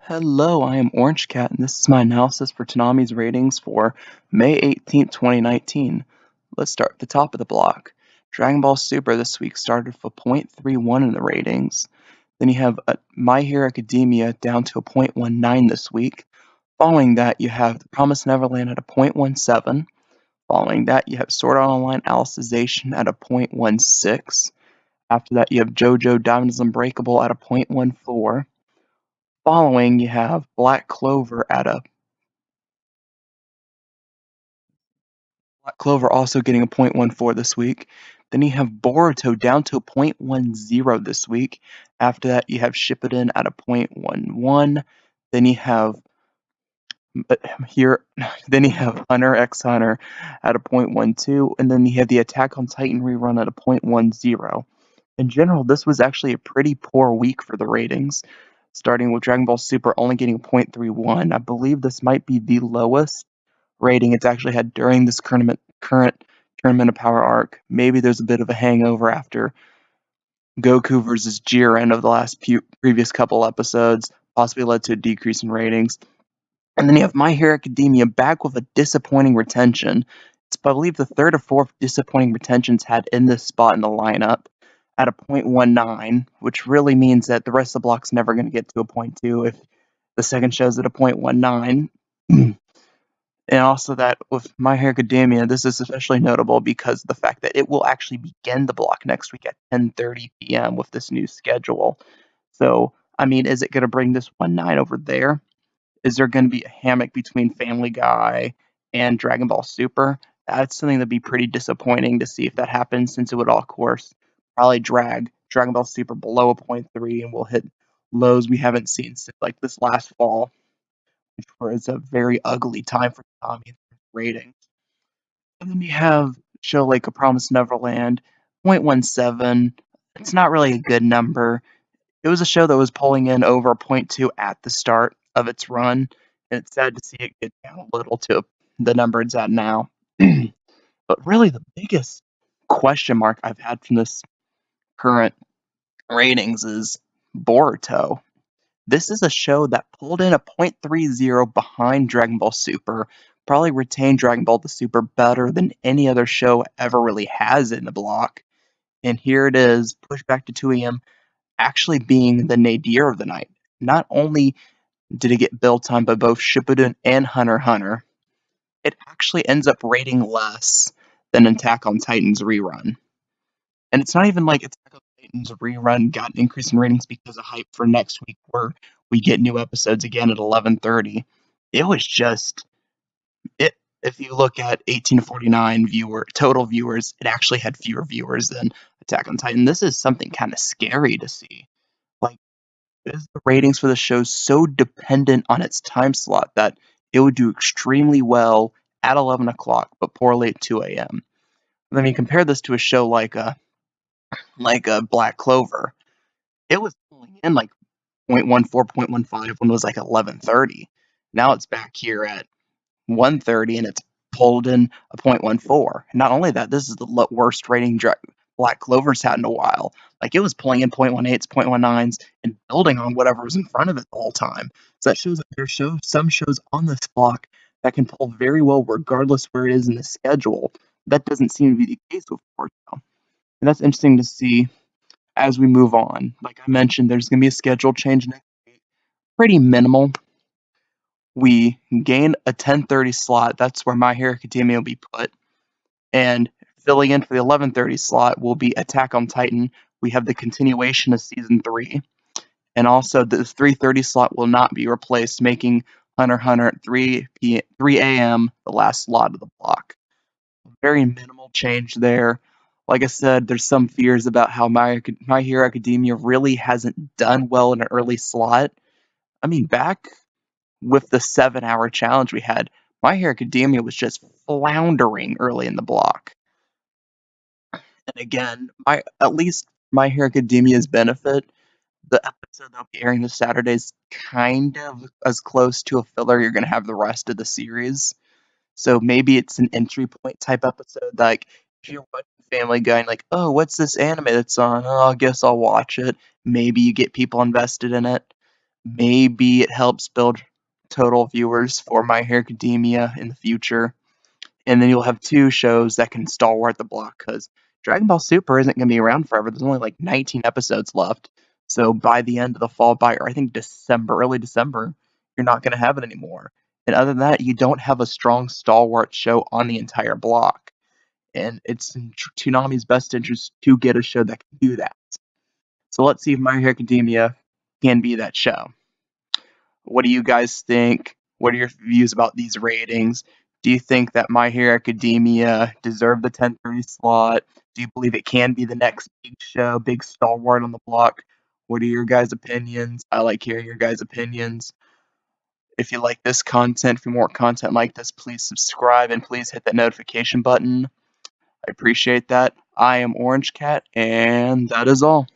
Hello, I am Orange Cat, and this is my analysis for Toonami's ratings for May 18th, 2019. Let's start at the top of the block. Dragon Ball Super this week started for 0.31 in the ratings. Then you have My Hero Academia down to a 0.19 this week. Following that, you have The Promised Neverland at a 0.17. Following that, you have Sword Art Online Alicization at a 0.16. After that, you have JoJo Diamond is Unbreakable at a 0.14. Following, you have Black Clover also getting a 0.14 this week. Then you have Boruto down to a 0.10 this week. After that, you have Shippuden at a 0.11. Then you have here, then you have Hunter x Hunter at a 0.12, and then you have the Attack on Titan rerun at a 0.10. In general, this was actually a pretty poor week for the ratings, starting with Dragon Ball Super only getting a 0.31. I believe this might be the lowest rating it's actually had during this current Tournament of Power arc. Maybe there's a bit of a hangover after Goku versus Jiren of the last previous couple episodes, possibly led to a decrease in ratings. And then you have My Hero Academia back with a disappointing retention. It's, I believe, the third or fourth disappointing retentions had in this spot in the lineup at a 0.19, which really means that the rest of the block's never going to get to a 0.2 if the second show's at a 0.19. And also that with My Hero Academia, this is especially notable because of the fact that it will actually begin the block next week at 10:30 p.m. with this new schedule. So, I mean, is it going to bring this 1.9 over there? Is there going to be a hammock between Family Guy and Dragon Ball Super? That's something that'd be pretty disappointing to see if that happens, since it would, of course, probably drag Dragon Ball Super below a 0.3, and we'll hit lows we haven't seen since like this last fall, which was a very ugly time for Tommy ratings. And then you have a show like A Promised Neverland, 0.17. It's not really a good number. It was a show that was pulling in over a 0.2 at the start of its run, and it's sad to see it get down a little to the number it's at now. But really, the biggest question mark I've had from this current ratings is Boruto. This is a show that pulled in a 0.30 behind Dragon Ball Super, probably retained Dragon Ball the Super better than any other show ever really has in the block. And here it is, pushed back to 2 a.m., actually being the nadir of the night. Not only did it get built on by both Shippuden and Hunter x Hunter, it actually ends up rating less than Attack on Titan's rerun. And it's not even like Attack on Titan's rerun got an increase in ratings because of hype for next week where we get new episodes again at 11:30. It was just it if you look at 1849 total viewers, it actually had fewer viewers than Attack on Titan. This is something kind of scary to see. Like, is the ratings for the show so dependent on its time slot that it would do extremely well at 11 o'clock but poorly at 2 a.m.? I mean, compare this to a show like a Black Clover. It was pulling in like 0.14, 0.15 when it was like 11:30. Now it's back here at 1:30 and it's pulled in a 0.14. Not only that, this is the worst rating Black Clover's had in a while. Like, it was pulling in 0.18s, 0.19s, and building on whatever was in front of it the whole time. So that shows that there's some shows on this block that can pull very well regardless where it is in the schedule. That doesn't seem to be the case with Porto. And that's interesting to see as we move on. Like I mentioned, there's going to be a schedule change next week. Pretty minimal. We gain a 10:30 slot. That's where My Hero Academia will be put. And filling in for the 11:30 slot will be Attack on Titan. We have the continuation of Season 3. And also, the 3:30 slot will not be replaced, making Hunter x Hunter at 3 a.m. the last slot of the block. Very minimal change there. Like I said, there's some fears about how My Hero Academia really hasn't done well in an early slot. I mean, back with the 7-hour challenge we had, My Hero Academia was just floundering early in the block. And again, at least My Hero Academia's benefit, the episode that'll be airing this Saturday is kind of as close to a filler you're going to have the rest of the series. So maybe it's an entry point type episode. Like, if you're watching Family Guy and like, oh, what's this anime that's on? Oh, I guess I'll watch it. Maybe you get people invested in it. Maybe it helps build total viewers for My Hero Academia in the future. And then you'll have two shows that can stalwart the block because Dragon Ball Super isn't going to be around forever. There's only like 19 episodes left. So by the end of the fall, by I think December, early December, you're not going to have it anymore. And other than that, you don't have a strong stalwart show on the entire block. And it's in Toonami's best interest to get a show that can do that. So let's see if My Hero Academia can be that show. What do you guys think? What are your views about these ratings? Do you think that My Hero Academia deserved the 10:30 slot? Do you believe it can be the next big show, big stalwart on the block? What are your guys' opinions? I like hearing your guys' opinions. If you like this content, for more content like this, please subscribe and please hit that notification button. I appreciate that. I am Orange Cat, and that is all.